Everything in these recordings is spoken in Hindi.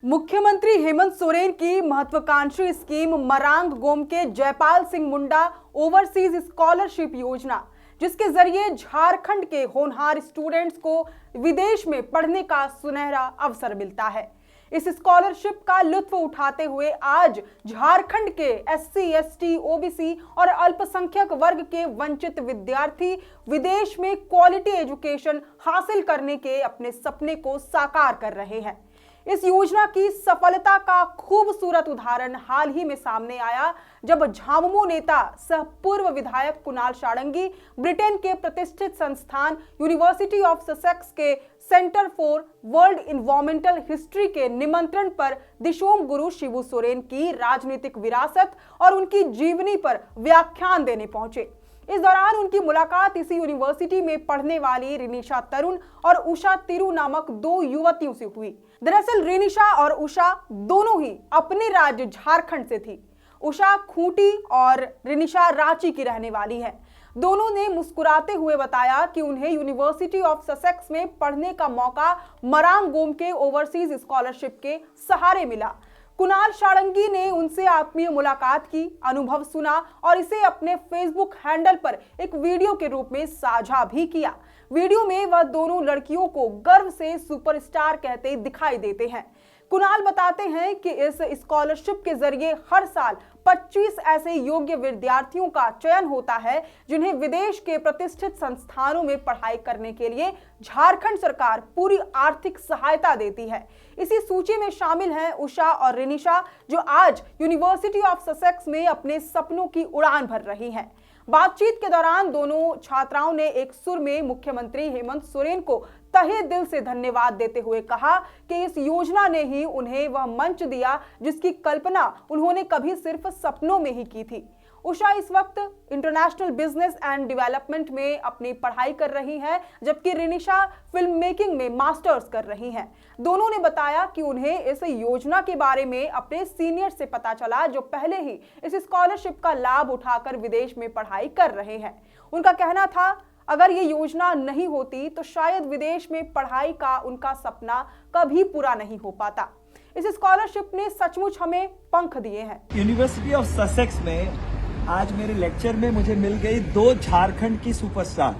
मुख्यमंत्री हेमंत सोरेन की महत्वाकांक्षी स्कीम मरांग गोम के जयपाल सिंह मुंडा ओवरसीज स्कॉलरशिप योजना, जिसके जरिए झारखंड के होनहार स्टूडेंट्स को विदेश में पढ़ने का सुनहरा अवसर मिलता है। इस स्कॉलरशिप का लुत्फ उठाते हुए आज झारखंड के एससी, एसटी, ओबीसी और अल्पसंख्यक वर्ग के वंचित विद्यार्थी विदेश में क्वालिटी एजुकेशन हासिल करने के अपने सपने को साकार कर रहे हैं। इस योजना की सफलता का खूबसूरत उदाहरण हाल ही में सामने आया, जब झामुमो नेता सह पूर्व विधायक कुणाल शाढंगी ब्रिटेन के प्रतिष्ठित संस्थान यूनिवर्सिटी ऑफ ससेक्स के centre for world environmental history के निमंत्रण पर दिशोम गुरु शिबू सोरेन की राजनीतिक विरासत और उनकी जीवनी पर व्याख्यान देने पहुंचे। इस दौरान उनकी मुलाकात इसी यूनिवर्सिटी में पढ़ने वाली रिनिशा तरुण और उषा तिरु नामक दो युवतियों से हुई। दरअसल रिनिशा और उषा दोनों ही अपने राज्य झारखंड से थी। उषा खूंटी और रिनिशा रांची की रहने वाली है। दोनों ने मुस्कुराते हुए बताया कि उन्हें यूनिवर्सिटी ऑफ ससेक्स में पढ़ने का मौका मरांग गोम के ओवरसीज स्कॉलरशिप के सहारे मिला। कुणाल शाढंगी ने उनसे आत्मीय मुलाकात की, अनुभव सुना और इसे अपने फेसबुक हैंडल पर एक वीडियो के रूप में साझा भी किया। वीडियो में वह दोनों लड़कियों को गर्व से सुपरस्टार कहते दिखाई देते हैं। कुणाल बताते हैं कि इस स्कॉलरशिप के जरिए हर साल 25 ऐसे योग्य विद्यार्थियों का चयन होता है, जिन्हें विदेश के प्रतिष्ठित संस्थानों में पढ़ाई करने के लिए झारखंड सरकार पूरी आर्थिक सहायता देती है। इसी सूची में शामिल हैं उषा और रिनिशा, जो आज यूनिवर्सिटी ऑफ ससेक्स में अपने सपनों की उड़ान भर रही हैं। बातचीत के दौरान दोनों छात्राओं ने एक सुर में मुख्यमंत्री हेमंत सोरेन को तहे दिल से धन्यवाद देते हुए कहा कि इस योजना ने ही उन्हें वह मंच दिया जिसकी कल्पना उन्होंने कभी सिर्फ सपनों में ही की थी। उषा इस वक्त इंटरनेशनल बिजनेस एंड डेवलपमेंट में अपनी पढ़ाई कर रही है, जबकि रिनिशा फिल्म मेकिंग में मास्टर्स कर रही हैं। दोनों ने बताया कि उन्हें इस योजना के बारे में अपने सीनियर से पता चला, जो पहले ही इस स्कॉलरशिप का लाभ उठाकर विदेश में पढ़ाई कर रहे हैं। उनका कहना था, अगर ये योजना नहीं होती तो शायद विदेश में पढ़ाई का उनका सपना कभी पूरा नहीं हो पाता। इस स्कॉलरशिप ने सचमुच हमें पंख दिए हैं। यूनिवर्सिटी ऑफ ससेक्स में आज मेरे लेक्चर में मुझे मिल गई दो झारखंड की सुपरस्टार,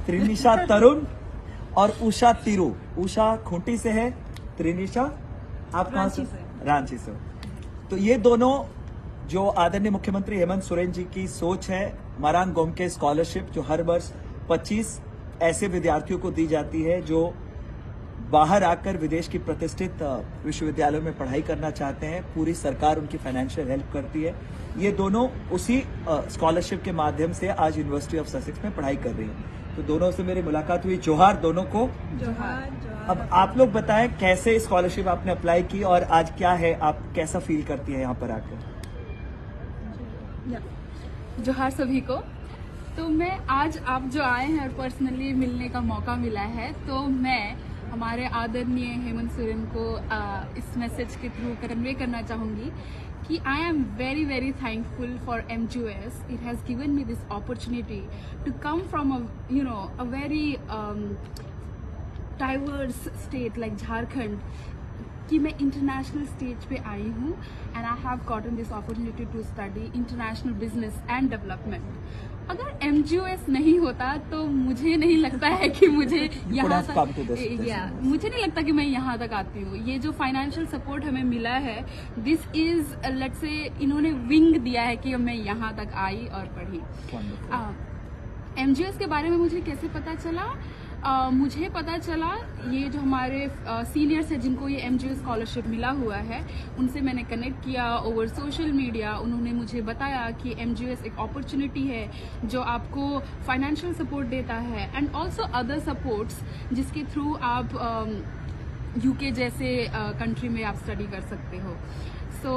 रिनिशा तरुण और उषा तिरु। उषा खूंटी से है, रिनिशा आप कहां से? रांची से। तो ये दोनों जो आदरणीय मुख्यमंत्री हेमंत सोरेन जी की सोच है, मरांग गोम के स्कॉलरशिप जो हर वर्ष 25 ऐसे विद्यार्थियों को दी जाती है जो बाहर आकर विदेश की प्रतिष्ठित विश्वविद्यालयों में पढ़ाई करना चाहते हैं। पूरी सरकार उनकी फाइनेंशियल हेल्प करती है। ये दोनों उसी स्कॉलरशिप के माध्यम से आज यूनिवर्सिटी ऑफ ससेक्स में पढ़ाई कर रही हैं। तो दोनों से मेरी मुलाकात हुई। जोहार दोनों को। जोहार। अब आप लोग बताएं कैसे स्कॉलरशिप आपने अप्लाई की और आज क्या है, आप कैसा फील करती है यहाँ पर आकर? जोहार सभी को। तो मैं आज आप जो आए हैं और पर्सनली मिलने का मौका मिला है, तो मैं हमारे आदरणीय हेमंत सोरेन को इस मैसेज के थ्रू कन्वे करना चाहूंगी कि I am very very thankful for MGOS. It has given me this opportunity to come from a very diverse state like Jharkhand, कि मैं इंटरनेशनल स्टेज पे आई हूँ and I have gotten this opportunity to study international business and development. अगर MGOS नहीं होता तो मुझे नहीं लगता है कि मुझे यहाँ तक मुझे नहीं लगता कि मैं यहाँ तक आती हूँ। ये जो फाइनेंशियल सपोर्ट हमें मिला है, दिस इज लेट्स से इन्होंने विंग दिया है कि मैं यहाँ तक आई और पढ़ी। MGOS के बारे में मुझे कैसे पता चला? मुझे पता चला, ये जो हमारे सीनियर्स हैं जिनको ये MGOS स्कॉलरशिप मिला हुआ है, उनसे मैंने कनेक्ट किया ओवर सोशल मीडिया। उन्होंने मुझे बताया कि MGOS एक अपॉर्चुनिटी है जो आपको फाइनेंशियल सपोर्ट देता है एंड ऑल्सो अदर सपोर्ट्स, जिसके थ्रू आप UK जैसे कंट्री में आप स्टडी कर सकते हो। So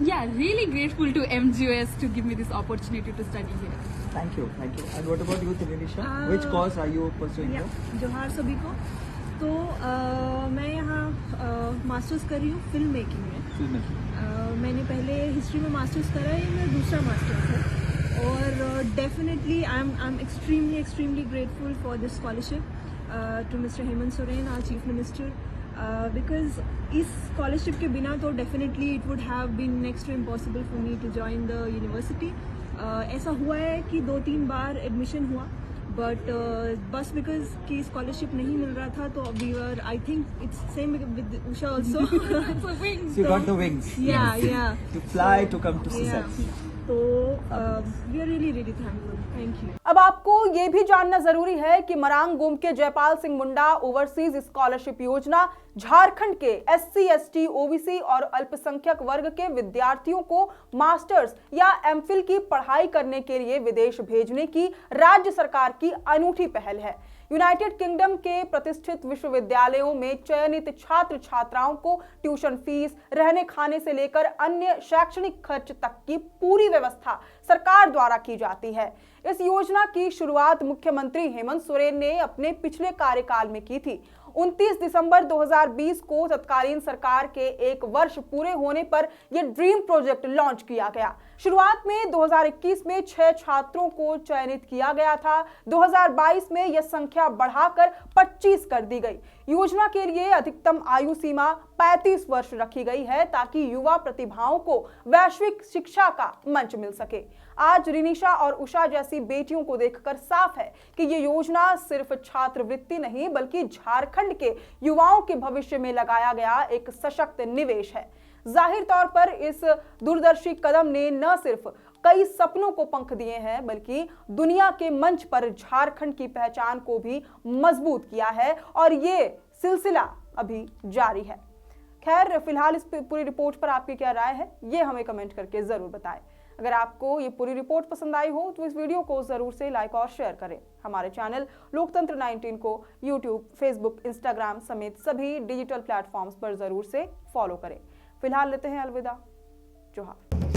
yeah, really grateful to MGOS to give me this opportunity to study here. Thank you. And what about you, Rinisha? Which course are you pursuing? जोहार सभी को। तो मैं यहाँ मास्टर्स कर रही हूँ फिल्म मेकिंग में। मैंने पहले हिस्ट्री में मास्टर्स करा है, ये मेरा दूसरा मास्टर्स है। और definitely I am extremely grateful for this scholarship to mister Hemant Soren, our chief minister, because इस स्कॉलरशिप के बिना तो definitely it would have been next to impossible for me to join the university. ऐसा हुआ है कि 2-3 बार एडमिशन हुआ, बट बस बिकॉज की स्कॉलरशिप नहीं मिल रहा था, तो we were, I think it's same with Usha also. So you got the wings. Yeah. To fly to come to CSET. तो we are really thankful. Thank you. अब आपको ये भी जानना जरूरी है कि मरांग गोम के जयपाल सिंह मुंडा ओवरसीज स्कॉलरशिप योजना झारखंड के SC, ST, OBC और अल्पसंख्यक वर्ग के विद्यार्थियों को मास्टर्स या MPhil की पढ़ाई करने के लिए विदेश भेजने की राज्य सरकार की अनूठी पहल है. यूनाइटेड किंगडम के प्रतिष्ठित विश्वविद्यालयों में चयनित छात्र छात्राओं को ट्यूशन फीस, रहने खाने से लेकर अन्य शैक्षणिक खर्च तक की पूरी व्यवस्था सरकार द्वारा की जाती है. इस योजना की शुरुआत मुख्यमंत्री हेमंत सोरेन ने अपने पिछले कार्यकाल में की थी. 29 दिसंबर 2020 को तत्कालीन सरकार के 1 वर्ष पूरे होने पर यह ड्रीम प्रोजेक्ट लॉन्च किया गया. शुरुआत में 2021 में 6 छात्रों को चयनित किया गया था. 2022 में यह संख्या बढ़ाकर 25 कर दी गई. योजना के लिए अधिकतम आयु सीमा 35 वर्ष रखी गई है ताकि युवा प्रतिभाओं को वैश्विक शिक्षा का मंच मिल सके. आज रिनिशा और उषा जैसी बेटियों को देखकर साफ है कि ये योजना सिर्फ छात्रवृत्ति नहीं बल्कि झारखंड के युवाओं के भविष्य में लगाया गया एक सशक्त निवेश है. जाहिर तौर पर इस दूरदर्शी कदम ने न सिर्फ कई सपनों को पंख दिए हैं बल्कि दुनिया के मंच पर झारखंड की पहचान को भी मजबूत किया है और ये सिलसिला अभी जारी है. खैर, फिलहाल इस पूरी रिपोर्ट पर आपकी क्या राय है ये हमें कमेंट करके जरूर बताएं. अगर आपको ये पूरी रिपोर्ट पसंद आई हो तो इस वीडियो को जरूर से लाइक और शेयर करें. हमारे चैनल लोकतंत्र 19 को यूट्यूब, फेसबुक, इंस्टाग्राम समेत सभी डिजिटल प्लेटफॉर्म्स पर जरूर से फॉलो करें. फिलहाल लेते हैं अलविदा. जोहार.